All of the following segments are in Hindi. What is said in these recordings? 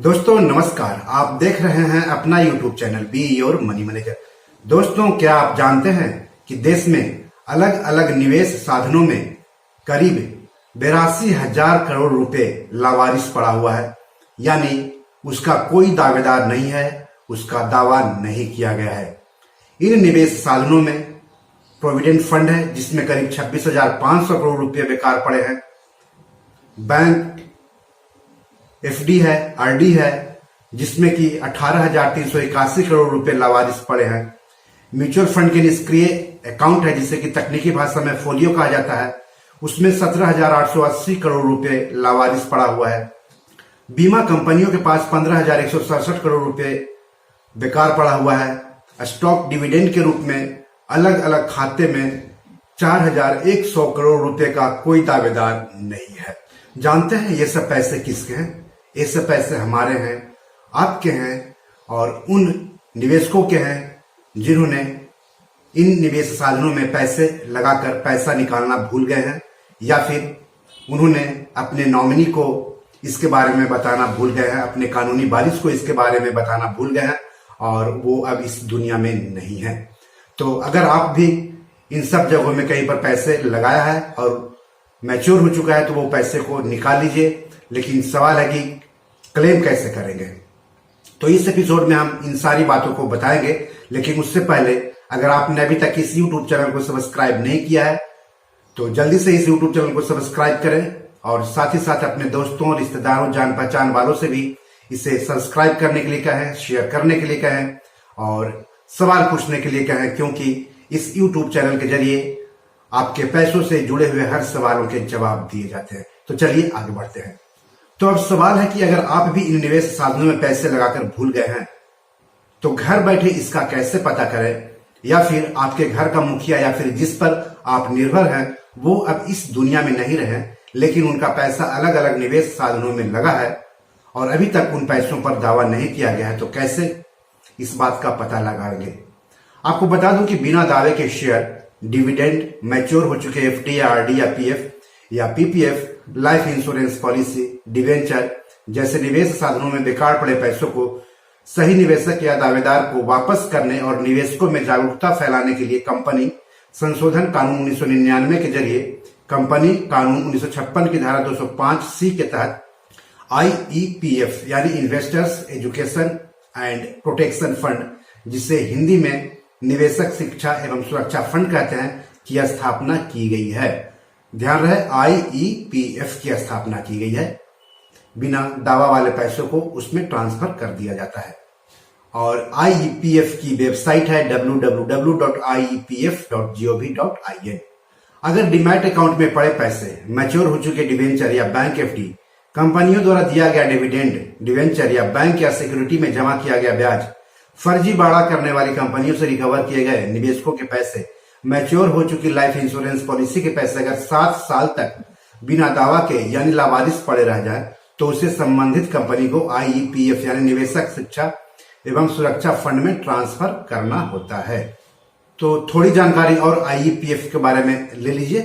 दोस्तों नमस्कार। आप देख रहे हैं अपना YouTube channel be your money manager. दोस्तों क्या आप जानते हैं कि देश में अलग अलग निवेश साधनों में करीब 82,000 करोड़ रुपए लावारिस पड़ा हुआ है, यानी उसका कोई दावेदार नहीं है, उसका दावा नहीं किया गया है। इन निवेश साधनों में प्रोविडेंट फंड है जिसमें करीब 26,500 करोड़ रुपए बेकार पड़े हैं, बैंक एफडी है, आरडी है जिसमें कि 18,381 करोड़ रुपए लावारिस पड़े हैं, म्यूचुअल फंड के निष्क्रिय अकाउंट है जिसे कि तकनीकी भाषा में फोलियो कहा जाता है, उसमें 17,880 करोड़ रुपए लावारिस पड़ा हुआ है। बीमा कंपनियों के पास 15,167 करोड़ रुपए बेकार पड़ा हुआ है। स्टॉक डिविडेंड के रूप में अलग अलग खाते में 4,100 करोड़ रुपए का कोई दावेदार नहीं है। जानते हैं ये सब पैसे किसके हैं? ये सब पैसे हमारे हैं, आपके हैं और उन निवेशकों के हैं जिन्होंने इन निवेश साधनों में पैसे लगाकर पैसा निकालना भूल गए हैं, या फिर उन्होंने अपने नॉमिनी को इसके बारे में बताना भूल गए हैं, अपने कानूनी वारिस को इसके बारे में बताना भूल गए हैं और वो अब इस दुनिया में नहीं है। तो अगर आप भी इन सब जगहों में कहीं पर पैसे लगाया है और मैच्योर हो चुका है तो वो पैसे को निकाल लीजिए। लेकिन सवाल है कि क्लेम कैसे करेंगे, तो इस एपिसोड में हम इन सारी बातों को बताएंगे। लेकिन उससे पहले अगर आपने अभी तक इस यूट्यूब चैनल को सब्सक्राइब नहीं किया है तो जल्दी से इस यूट्यूब चैनल को सब्सक्राइब करें और साथ ही साथ अपने दोस्तों, रिश्तेदारों, जान पहचान वालों से भी इसे सब्सक्राइब करने के लिए कहें, शेयर करने के लिए कहें और सवाल पूछने के लिए कहें, क्योंकि इस यूट्यूब चैनल के जरिए आपके पैसों से जुड़े हुए हर सवालों के जवाब दिए जाते हैं। तो चलिए आगे बढ़ते हैं। तो अब सवाल है कि अगर आप भी इन निवेश साधनों में पैसे लगाकर भूल गए हैं तो घर बैठे इसका कैसे पता करें, या फिर आपके घर का मुखिया या फिर जिस पर आप निर्भर हैं वो अब इस दुनिया में नहीं रहे लेकिन उनका पैसा अलग अलग निवेश साधनों में लगा है और अभी तक उन पैसों पर दावा नहीं किया गया है, तो कैसे इस बात का पता लगाएंगे? आपको बता दूं कि बिना दावे के शेयर, डिविडेंड, मैच्योर हो चुके एफडी या आरडी या पीएफ या PPF, life insurance policy, debenture जैसे निवेश साधनों में बेकार पड़े पैसों को सही निवेशक या दावेदार को वापस करने और निवेशकों में जागरूकता फैलाने के लिए कंपनी संशोधन कानून 1999 के जरिए कंपनी कानून 1956 की धारा 205C के तहत IEPF यानी investors education and protection fund, जिसे हिंदी में निवेशक शिक्षा एवं सुरक्षा फंड कहते हैं, की स्थापना की गई है। ध्यान रहे, IEPF की स्थापना की गई है। बिना दावा वाले पैसों को उसमें ट्रांसफर कर दिया जाता है और IEPF की वेबसाइट है www.iepf.gov.in। अगर डीमैट अकाउंट में पड़े पैसे, मैच्योर हो चुके डिवेंचर या बैंक एफडी, कंपनियों द्वारा दिया गया डिविडेंड, डिवेंचर या बैंक या सिक्योरिटी में जमा किया गया ब्याज, फर्जीवाड़ा करने वाली कंपनियों से रिकवर किए गए निवेशकों के पैसे, मैच्योर हो चुकी लाइफ इंश्योरेंस पॉलिसी के पैसे अगर 7 साल तक बिना दावा के यानी लावारिस पड़े रह जाए तो उसे संबंधित कंपनी को IEPF यानी निवेशक शिक्षा एवं सुरक्षा फंड में ट्रांसफर करना होता है। तो थोड़ी जानकारी और IEPF के बारे में ले लीजिए।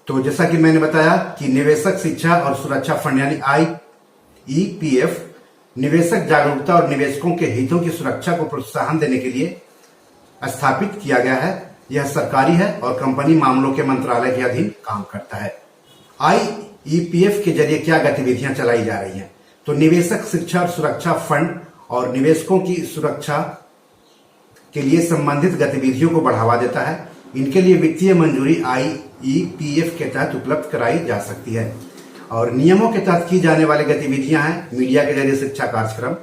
तो जैसा कि मैंने बताया कि निवेशक शिक्षा और सुरक्षा फंड यानी IEPF निवेशक जागरूकता और निवेशकों के हितों की सुरक्षा को प्रोत्साहन देने के लिए स्थापित किया गया है। यह सरकारी है और कंपनी मामलों के मंत्रालय के अधीन काम करता है। IEPF के जरिए क्या गतिविधियां चलाई जा रही हैं? तो निवेशक शिक्षा और सुरक्षा फंड और निवेशकों की सुरक्षा के लिए संबंधित गतिविधियों को बढ़ावा देता है। इनके लिए वित्तीय मंजूरी IEPF के तहत उपलब्ध कराई जा सकती है और नियमों के तहत की जाने वाली गतिविधियां हैं मीडिया के जरिए शिक्षा कार्यक्रम,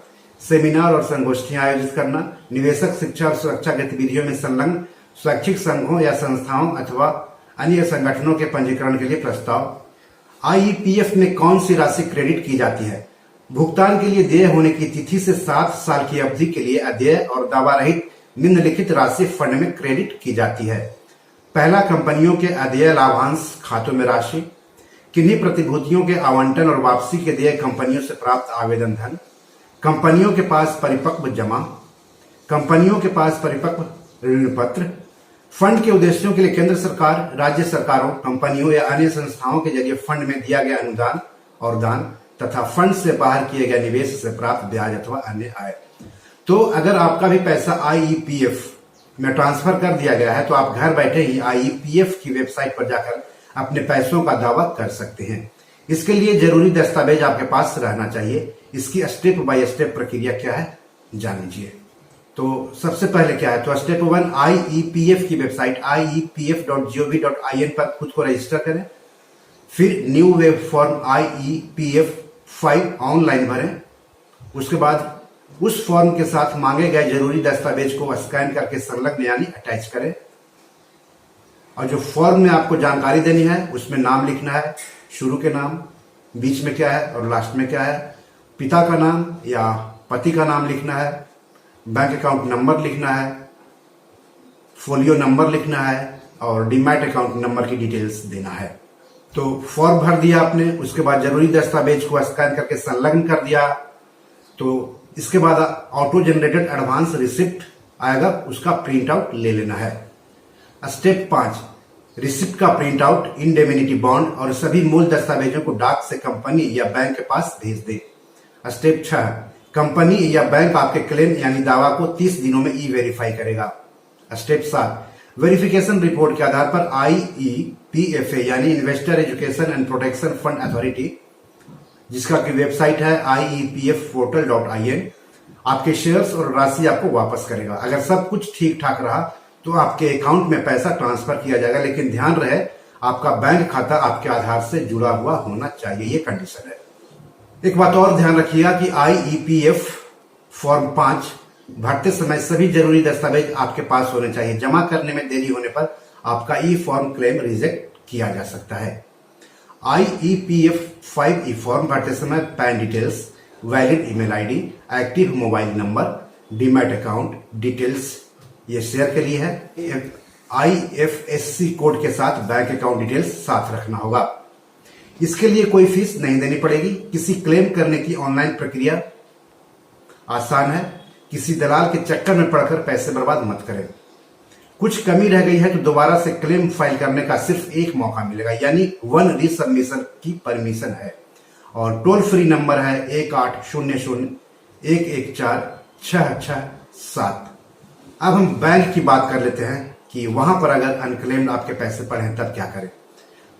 सेमिनार और संगोष्ठियां आयोजित करना, निवेशक शिक्षा और सुरक्षा गतिविधियों में संलग्न स्वैच्छिक संघों या संस्थाओं अथवा अन्य संगठनों के पंजीकरण के लिए प्रस्ताव। IEPF में कौन सी राशि क्रेडिट की जाती है? भुगतान के लिए देय होने की तिथि से 7 साल की अवधि के लिए अदेय और दावा रहित निम्नलिखित राशि फंड में क्रेडिट की जाती है। पहला, कंपनियों के अदेय लाभांश खातों में राशि, किन्हीं प्रतिभूतियों के आवंटन और वापसी के देय कंपनियों से प्राप्त आवेदन धन, कंपनियों के पास परिपक्व जमा, कंपनियों के पास परिपक्व ऋण पत्र, फंड के उद्देश्यों के लिए केंद्र सरकार, राज्य सरकारों, कंपनियों या अन्य संस्थाओं के जरिए फंड में दिया गया अनुदान और दान, तथा फंड से बाहर किए गए निवेश से प्राप्त ब्याज अथवा अन्य आय। तो अगर आपका भी पैसा IEPF में ट्रांसफर कर दिया गया है तो आप घर बैठे ही IEPF की वेबसाइट पर जाकर अपने पैसों का दावा कर सकते हैं। इसके लिए जरूरी दस्तावेज आपके पास रहना चाहिए। इसकी स्टेप बाय स्टेप प्रक्रिया क्या है जान लीजिए। तो सबसे पहले क्या है, तो स्टेप 1, IEPF की वेबसाइट iepf.gov.in पर खुद को रजिस्टर करें। फिर new web form IEPF 5 online भरें। उसके बाद उस फॉर्म के साथ मांगे गए जरूरी दस्तावेज को स्कैन करके संलग्न यानी अटैच करें। और जो फॉर्म में आपको जानकारी देनी है उसमें नाम लिखना है, शुरू के नाम, बीच में क्या है और लास्ट में क्या है, पिता का नाम या पति का नाम लिखना है, बैंक अकाउंट नंबर लिखना है, फोलियो नंबर लिखना है और डीमैट अकाउंट नंबर की डिटेल्स देना है। तो फॉर्म भर दिया आपने, उसके बाद जरूरी दस्तावेज को स्कैन करके संलग्न कर दिया। तो इसके बाद ऑटो जनरेटेड एडवांस रिसिप्ट आएगा, उसका प्रिंट आउट ले लेना है। स्टेप 5, रिसिप्ट का प्रिंट आउट, इंडेमिनिटी बॉन्ड और सभी मूल दस्तावेजों को डाक से कंपनी या बैंक के पास भेज दे। स्टेप 6, कंपनी या बैंक आपके क्लेम यानी दावा को 30 दिनों में ई-वेरीफाई करेगा। स्टेप 7, वेरिफिकेशन रिपोर्ट के आधार पर IEPFA यानी investor education and protection fund authority, जिसका की वेबसाइट है iepfportal.in, आपके शेयर्स और राशि आपको वापस करेगा। अगर सब कुछ ठीक ठाक रहा तो आपके अकाउंट में पैसा ट्रांसफर किया जाएगा, लेकिन ध्यान रहे आपका बैंक खाता आपके आधार से जुड़ा हुआ होना चाहिए, ये कंडीशन है। एक बात और ध्यान रखिएगा कि IEPF फॉर्म 5 भरते समय सभी जरूरी दस्तावेज आपके पास होने चाहिए। जमा करने में देरी होने पर आपका ई फॉर्म क्लेम रिजेक्ट किया जा सकता है। IEPF 5 फॉर्म भरते समय pan details, valid email ID, active mobile number, demat account details ये शेयर के लिए है। IFSC कोड के साथ बैंक अकाउंट डिटेल्स साथ रखना होगा। इसके लिए कोई फीस नहीं देनी पड़ेगी। किसी क्लेम करने की ऑनलाइन प्रक्रिया आसान है। किसी दलाल के चक्कर में पड़कर पैसे बर्बाद मत करें। कुछ कमी रह गई है तो दोबारा से क्लेम फाइल करने का सिर्फ एक मौका मिलेगा, यानी 1 रीसबमिशन की परमिशन है। और टोल फ्री नंबर है 1800-114-6667। अब हम बैंक की बात कर लेते हैं कि वहां पर अगर अनक्लेम्ड आपके पैसे पड़े हैं तब क्या करें।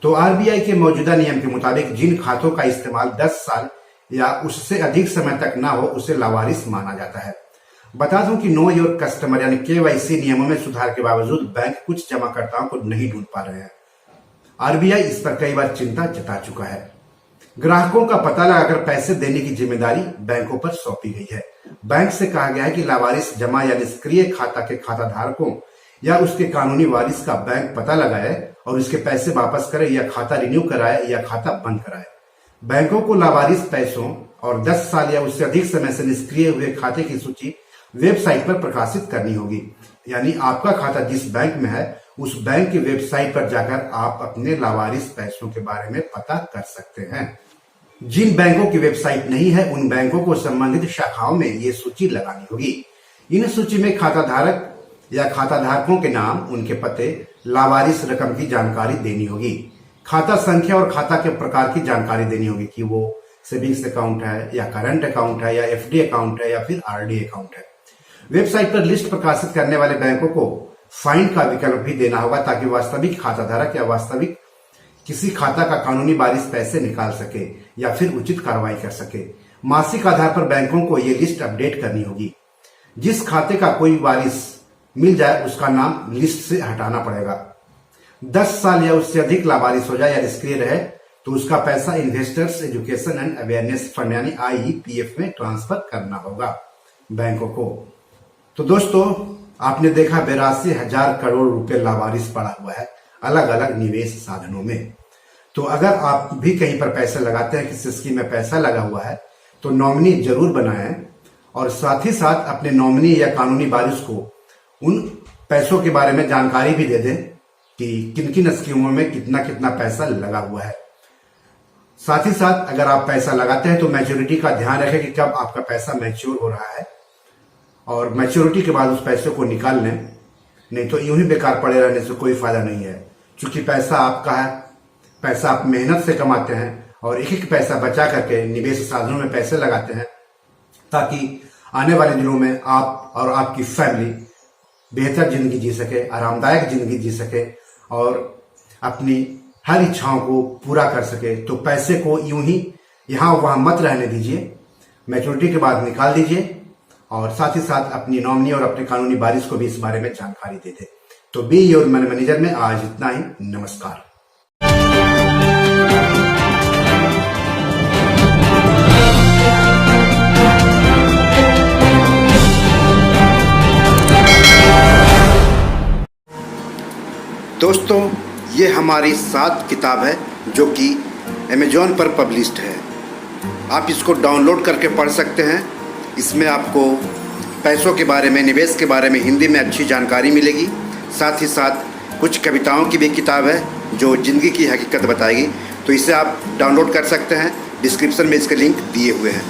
तो RBI के मौजूदा नियम के मुताबिक जिन खातों का इस्तेमाल 10 साल या उससे अधिक समय तक ना हो उसे लावारिस माना जाता है। बता दूं कि नो योर कस्टमर यानी KYC नियमों में सुधार के बावजूद बैंक कुछ जमाकर्ताओं को नहीं ढूंढ पा रहे हैं। RBI इस पर कई बार चिंता जता चुका है। ग्राहकों का पता लगाकर पैसे देने की जिम्मेदारी बैंकों पर सौंपी गई है। बैंक से कहा गया है कि लावारिस जमा या निष्क्रिय खाता के खाता धारकों या उसके कानूनी वारिस का बैंक पता लगाए और उसके पैसे वापस करे या खाता रिन्यू कराए या खाता बंद कराए। बैंकों को लावारिस पैसों और 10 साल या उससे अधिक समय से निष्क्रिय हुए खाते की सूची वेबसाइट पर प्रकाशित करनी होगी। यानी आपका खाता जिस बैंक में है उस बैंक की वेबसाइट पर जाकर आप अपने लावारिस पैसों के बारे में पता कर सकते हैं। जिन बैंकों की वेबसाइट नहीं है उन बैंकों को संबंधित शाखाओं में ये सूची लगानी होगी। इन सूची में खाता धारक या खाता धारकों के नाम, उनके पते, लावारिस रकम की जानकारी देनी होगी। खाता संख्या और खाता के प्रकार की जानकारी देनी होगी कि वो सेविंग्स अकाउंट है या करंट अकाउंट है या FD अकाउंट है या फिर RD अकाउंट है। वेबसाइट पर लिस्ट प्रकाशित करने वाले बैंकों को फाइंड का विकल्प भी देना होगा ताकि वास्तविक खाता धारक या वास्तविक किसी खाता का कानूनी वारिस पैसे निकाल सके या फिर उचित कार्रवाई कर सके। मासिक आधार पर बैंकों को ये लिस्ट अपडेट करनी होगी। जिस खाते का कोई वारिस मिल जाए उसका नाम लिस्ट से हटाना पड़ेगा। 10 साल या उससे अधिक लावारिस हो जाए या निष्क्रिय रहे तो उसका पैसा investors education and awareness fund यानी IEPF में ट्रांसफर करना होगा बैंकों को। तो दोस्तों आपने देखा 82,000 करोड़ रुपए लावारिस पड़ा हुआ है अलग अलग निवेश साधनों में। तो अगर आप भी कहीं पर पैसे लगाते हैं, किसी स्कीम में पैसा लगा हुआ है तो नॉमिनी जरूर बनाएं और साथ ही साथ अपने नॉमिनी या कानूनी वारिस को उन पैसों के बारे में जानकारी भी दे दें कि किन किन स्कीमों में कितना कितना पैसा लगा हुआ है। साथ ही साथ अगर आप पैसा लगाते हैं तो मैच्योरिटी का ध्यान रखें कि कब आपका पैसा मैच्योर हो रहा है और मैच्योरिटी के बाद उस पैसे को निकाल लें, नहीं तो यूं ही बेकार पड़े रहने से कोई फायदा नहीं है। क्योंकि पैसा आपका है, पैसा आप मेहनत से कमाते हैं, और एक एक पैसा बचा करके निवेश साधनों में पैसे लगाते हैं, ताकि आने वाले दिनों में आप और आपकी फैमिली बेहतर जिंदगी जी सके, आरामदायक जिंदगी जी सके और अपनी हर इच्छाओं को पूरा कर सके। तो पैसे को यूं ही यहाँ वहां मत रहने दीजिए, मैच्योरिटी के बाद निकाल दीजिए और साथ ही साथ अपनी नॉमिनी और अपने कानूनी वारिस को भी इस बारे में जानकारी दे दे। तो बी योर मनी मैनेजर में आज इतना ही। नमस्कार। दोस्तों, ये हमारी 7 किताब है जो कि अमेजॉन पर पब्लिश्ड है। आप इसको डाउनलोड करके पढ़ सकते हैं। इसमें आपको पैसों के बारे में, निवेश के बारे में हिंदी में अच्छी जानकारी मिलेगी। साथ ही साथ कुछ कविताओं की भी किताब है जो ज़िंदगी की हकीकत बताएगी। तो इसे आप डाउनलोड कर सकते हैं। डिस्क्रिप्शन में इसके लिंक दिए हुए हैं।